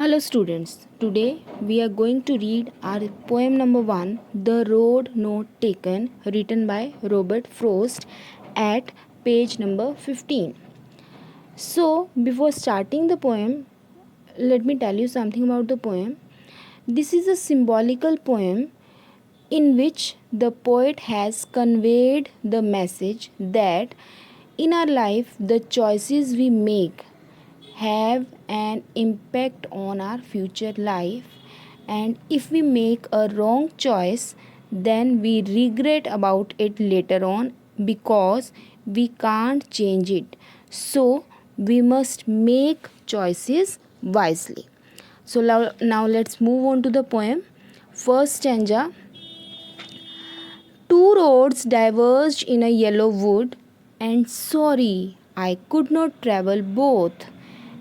Hello students, today we are going to read our poem number 1, The Road Not Taken, written by Robert Frost at page number 15. So, before starting the poem, let me tell you something about the poem. This is a symbolical poem in which the poet has conveyed the message that in our life the choices we make have an impact on our future life, and if we make a wrong choice then we regret about it later on because we can't change it. So we must make choices wisely. So now let's move on to the poem. First stanza. Two roads diverged in a yellow wood, and sorry, I could not travel both.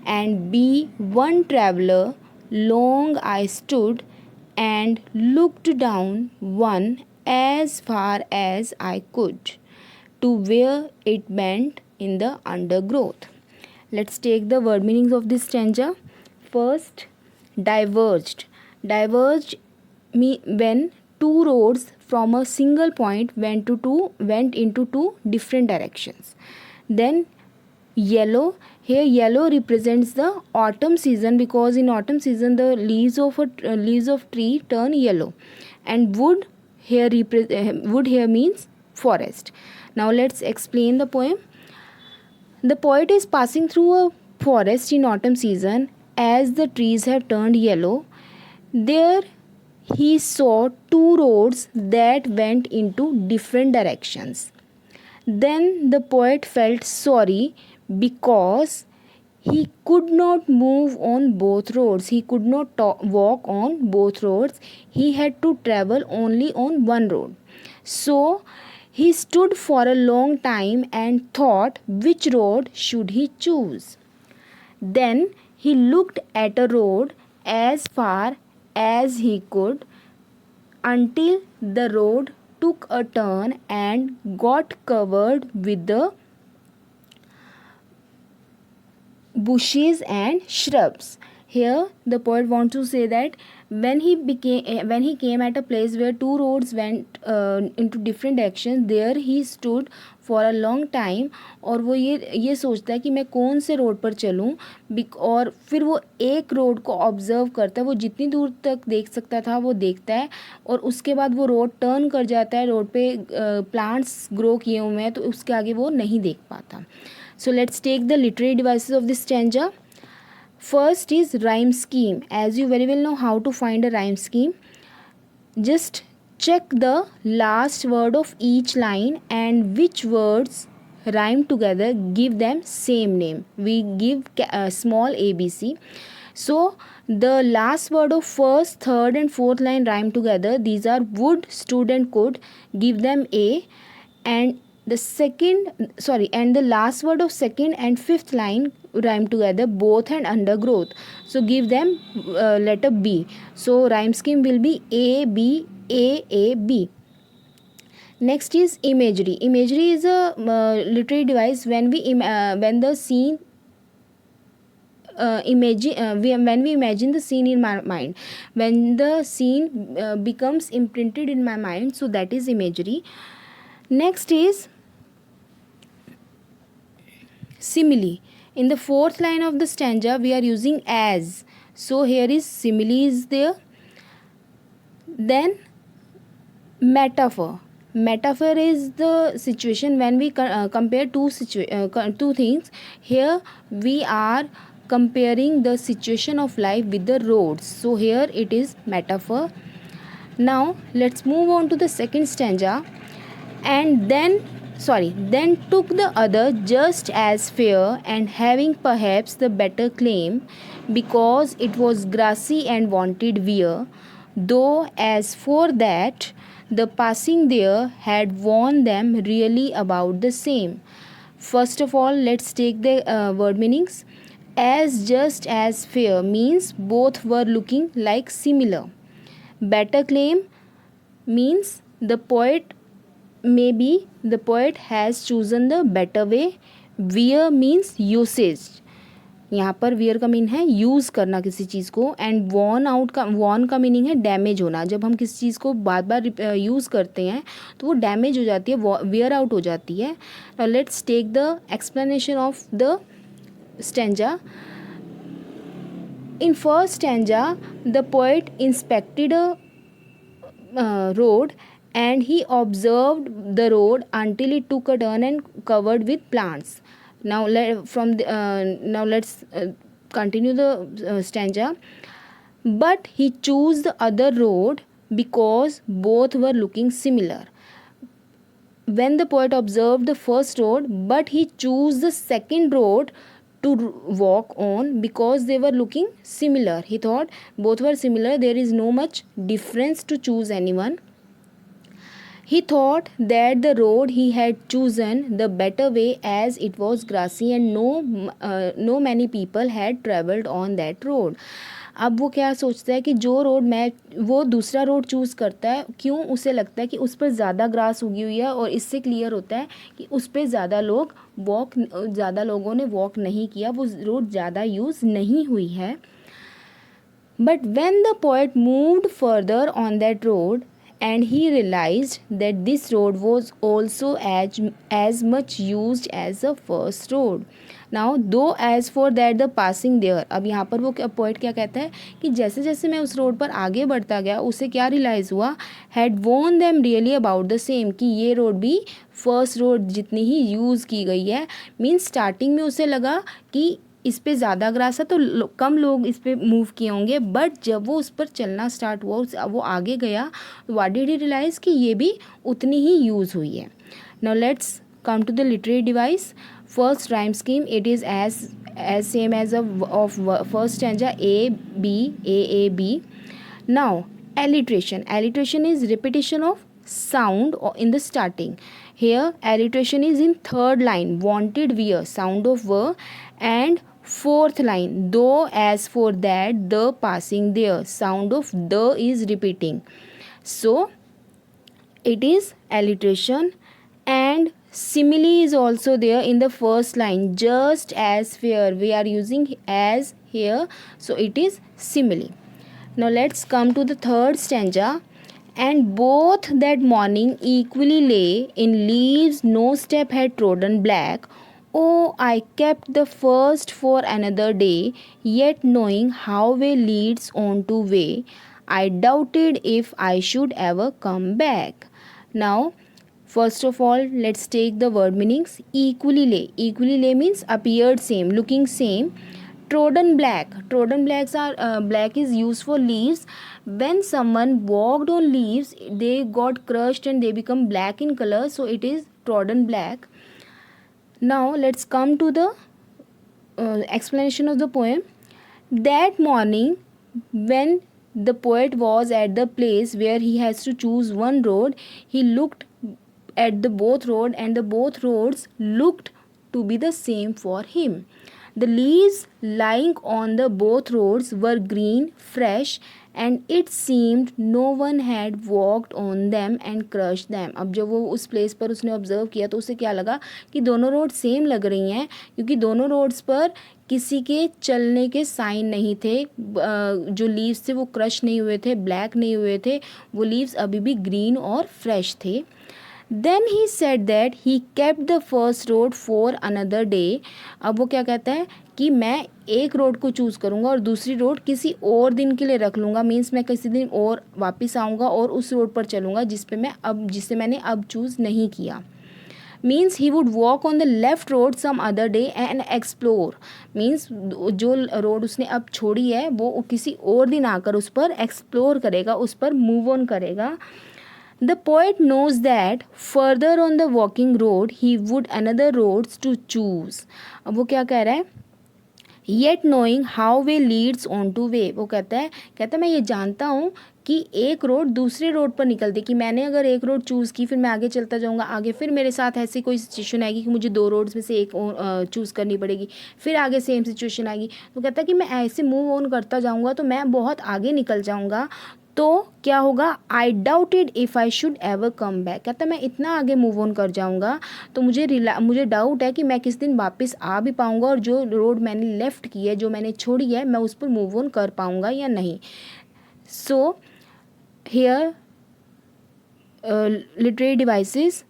And be one traveller, long I stood and looked down one as far as I could to where it bent in the undergrowth. Let's take the word meanings of this stanza. First, diverged. Diverged when two roads from a single point went into two different directions. Then yellow, here yellow represents the autumn season because in autumn season the leaves of tree turn yellow, and wood here means forest. Now let's explain the poem. The poet is passing through a forest in autumn season as the trees have turned yellow. There he saw two roads that went into different directions. Then the poet felt sorry because he could not move on both roads. He could not walk on both roads. He had to travel only on one road. So he stood for a long time and thought which road should he choose. Then he looked at a road as far as he could until the road took a turn and got covered with the bushes and shrubs. Here the poet wants to say that when he came at a place where two roads went into different directions, there he stood for a long time और वो ये सोचता है कि मैं कौन से road पर चलूँ, और फिर वो एक रोड को ऑब्ज़र्व करता है. वो जितनी दूर तक देख सकता था वो देखता है और उसके बाद वो रोड टर्न कर जाता है. रोड पे प्लांट्स ग्रो किए हुए हैं तो उसके आगे वो नहीं देख पाता. So let's take the literary devices of this stanza. First is rhyme scheme. As you very well know how to find a rhyme scheme, just check the last word of each line and which words rhyme together, give them same name. We give small ABC. So the last word of first, third and fourth line rhyme together. These are would, stood and could. Give them A. And the last word of second and fifth line rhyme together, both and undergrowth. So give them letter B. So rhyme scheme will be A B A A B. Next is imagery. Imagery is a literary device when when the scene when we imagine the scene in my mind, when the scene becomes imprinted in my mind, so that is imagery. Next is simile. In the fourth line of the stanza we are using as, so here is simile is there. Then metaphor. Metaphor is the situation when we compare two things. Here we are comparing the situation of life with the roads, so here it is metaphor. Now let's move on to the second stanza. And then took the other just as fair, and having perhaps the better claim, because it was grassy and wanted wear, though as for that the passing there had warned them really about the same. First of all, let's take the word meanings. As just as fair means both were looking like similar. Better claim means maybe the poet has chosen the better way. Wear means usage. यहाँ पर where का mean है use करना किसी चीज़ को, and Warne का meaning है damage होना। जब हम किसी चीज़ को बार बार यूज़ करते हैं तो वो डैमेज हो जाती है, वेयर आउट हो जाती है। Let's take the explanation of the stanza. In first stanza, the poet inspected a road and he observed the road until it took a turn and covered with plants. Now let's continue the stanza. But he chose the other road because both were looking similar. When the poet observed the first road, but he chose the second road to walk on because they were looking similar. He thought both were similar, there is no much difference to choose anyone. He thought that the road he had chosen the better way as it was grassy and no many people had travelled on that road. अब वो क्या सोचता है कि जो road वो दूसरा road choose करता है, क्यों? उसे लगता है कि उस पर ज़्यादा ग्रास उगी हुई है और इससे क्लियर होता है कि उस पर ज़्यादा लोगों ने वॉक नहीं किया, वो रोड ज़्यादा यूज़ नहीं हुई है. But when the poet moved further on that road and he realized that this road was also as much used as the first road. Now though as for that the passing there, अब यहाँ पर वो poet क्या कहता है कि जैसे जैसे मैं उस रोड पर आगे बढ़ता गया उसे क्या रियलाइज़ हुआ, had warned them really about the same, कि ये रोड भी फर्स्ट रोड जितनी ही यूज़ की गई है. मीन्स स्टार्टिंग में उसे लगा कि इस पे ज़्यादा ग्रास है तो कम लोग इस पे मूव किए होंगे, बट जब वो उस पर चलना स्टार्ट हुआ, वो आगे गया, व्हाट डिड ही रियलाइज़ कि ये भी उतनी ही यूज़ हुई है. Now let's come to the literary device. First rhyme scheme, it is as same as of first stanza A B. Now alliteration is repetition of sound in the starting. Here alliteration is in third line, wanted were, sound of were, and fourth line, though as for that the passing there, sound of the is repeating. So it is alliteration. And simile is also there in the first line, just as where we are using as here, so it is simile. Now let's come to the third stanza. And both that morning equally lay in leaves, no step had trodden black. Oh, I kept the first for another day, yet knowing how way leads on to way, I doubted if I should ever come back. Now, first of all, let's take the word meanings. Equally lay. Equally lay means appeared same, looking same. Trodden black. Black is used for leaves. When someone walked on leaves, they got crushed and they become black in color, so it is trodden black. Now let's come to the explanation of the poem. That morning, when the poet was at the place where he has to choose one road, he looked at the both road, and the both roads looked to be the same for him. The leaves lying on the both roads were green, fresh, and it seemed no one had walked on them and crushed them. अब जब वो उस place पर उसने observe किया तो उसे क्या लगा कि दोनों रोड सेम लग रही हैं, क्योंकि दोनों रोड्स पर किसी के चलने के साइन नहीं थे. जो लीव्स थे वो क्रश नहीं हुए थे, ब्लैक नहीं हुए थे, वो लीव्स अभी भी ग्रीन और फ्रेश थे. Then he said that he kept the first road for another day. अब वो क्या कहता है कि मैं एक रोड को चूज़ करूँगा और दूसरी रोड किसी और दिन के लिए रख लूँगा. मीन्स मैं किसी दिन और वापस आऊँगा और उस रोड पर चलूँगा जिसे मैंने अब चूज़ नहीं किया. Means he would walk on the left road some other day and explore. Means जो रोड उसने अब छोड़ी है वो किसी और दिन आकर उस पर एक्सप्लोर करेगा, उस पर मूव ऑन करेगा. The poet knows that further on the walking road he would another roads to choose. अब वो क्या कह रहा है, yet knowing how way leads on to way. वो कहता है मैं ये जानता हूँ कि एक रोड दूसरे रोड पर निकलती, कि मैंने अगर एक रोड चूज़ की फिर मैं आगे चलता जाऊँगा, आगे फिर मेरे साथ ऐसी कोई सिचुएशन आएगी कि मुझे दो रोड्स में से एक चूज़ करनी पड़ेगी, फिर आगे सेम सिचुएशन आएगी. तो कहता है कि मैं ऐसे मूव ऑन करता जाऊँगा तो मैं बहुत आगे निकल जाऊँगा. तो क्या होगा, आई doubted if I should ever come back, कहता मैं इतना आगे मूव ऑन कर जाऊँगा तो मुझे डाउट है कि मैं किस दिन वापस आ भी पाऊँगा और जो रोड मैंने लेफ़्ट की है, जो मैंने छोड़ी है, मैं उस पर मूव ऑन कर पाऊँगा या नहीं. So here literary devices,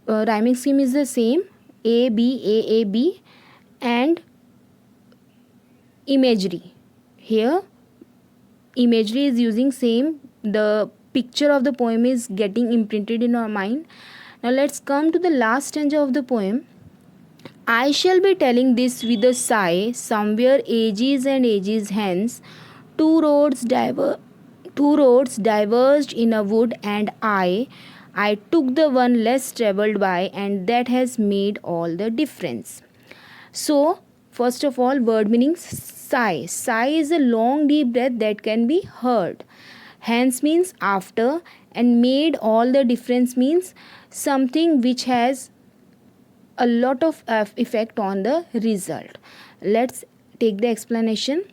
rhyming scheme is the same, A B A A B, and imagery. Here imagery is using same, the picture of the poem is getting imprinted in our mind. Now let's come to the last stanza of the poem. I shall be telling this with a sigh, somewhere ages and ages hence, two roads diverged in a wood, and I took the one less traveled by, and that has made all the difference. So, first of all, word meaning sigh. Sigh is a long deep breath that can be heard. Hence means after, and made all the difference means something which has a lot of effect on the result. Let's take the explanation.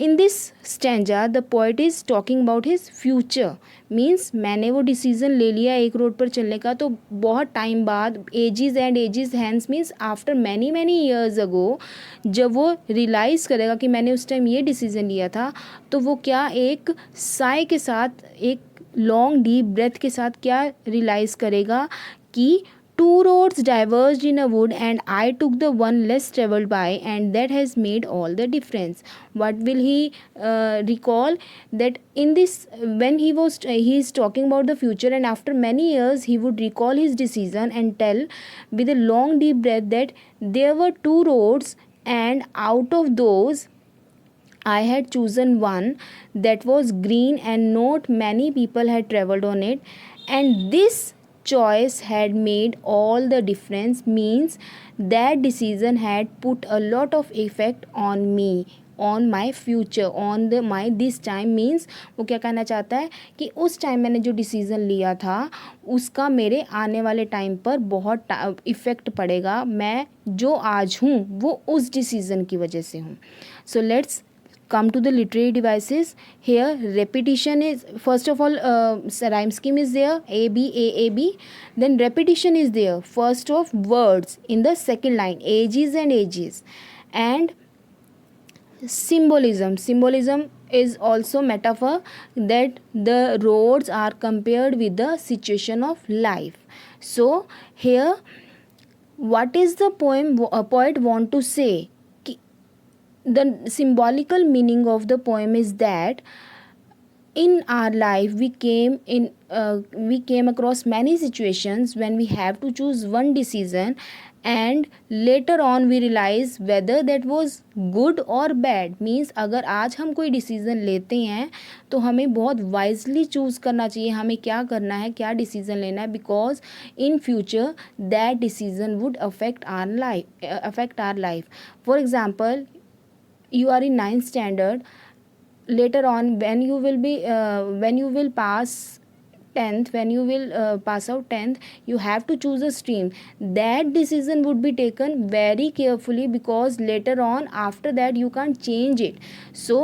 In this stanza, the poet is talking about his future. Means मैंने वो decision ले लिया एक road पर चलने का, तो बहुत टाइम बाद, ages and ages hence means after many many years ago, जब वो रियलाइज़ करेगा कि मैंने उस टाइम ये डिसीज़न लिया था, तो वो क्या एक साय के साथ, एक लॉन्ग डीप ब्रेथ के साथ क्या रियलाइज़ करेगा कि two roads diverged in a wood, and I took the one less traveled by, and that has made all the difference. What will he recall? That in this, when he is talking about the future, and after many years he would recall his decision and tell with a long deep breath that there were two roads, and out of those I had chosen one that was green and not many people had traveled on it, and this choice had made all the difference, means that decision had put a lot of effect on me, on my future, on the my this time, means वो क्या कहना चाहता है कि उस time मैंने जो decision लिया था उसका मेरे आने वाले टाइम पर बहुत इफ़ेक्ट पड़ेगा, मैं जो आज हूँ वो उस डिसीज़न की वजह से हूँ. So let's come to the literary devices. Here repetition is, first of all, rhyme scheme is there, A B A A B, then repetition is there first of words in the second line, ages and ages, and symbolism is also metaphor, that the roads are compared with the situation of life. So here what is the poet want to say? The symbolical meaning of the poem is that in our life we came across many situations when we have to choose one decision, and later on we realize whether that was good or bad. means अगर आज हम कोई decision लेते हैं तो हमें बहुत wisely choose करना चाहिए हमें क्या करना है, क्या डिसीज़न लेना है, because in future that decision would affect our life. For example, you are in 9th standard, later on when you will pass 10th, when you will pass out 10th, you have to choose a stream. That decision would be taken very carefully, because later on after that you can't change it. So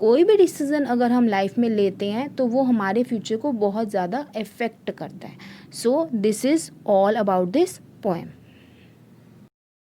कोई भी decision अगर हम life में लेते हैं तो वो हमारे फ्यूचर को बहुत ज़्यादा अफेक्ट करता है. So this is all about this poem.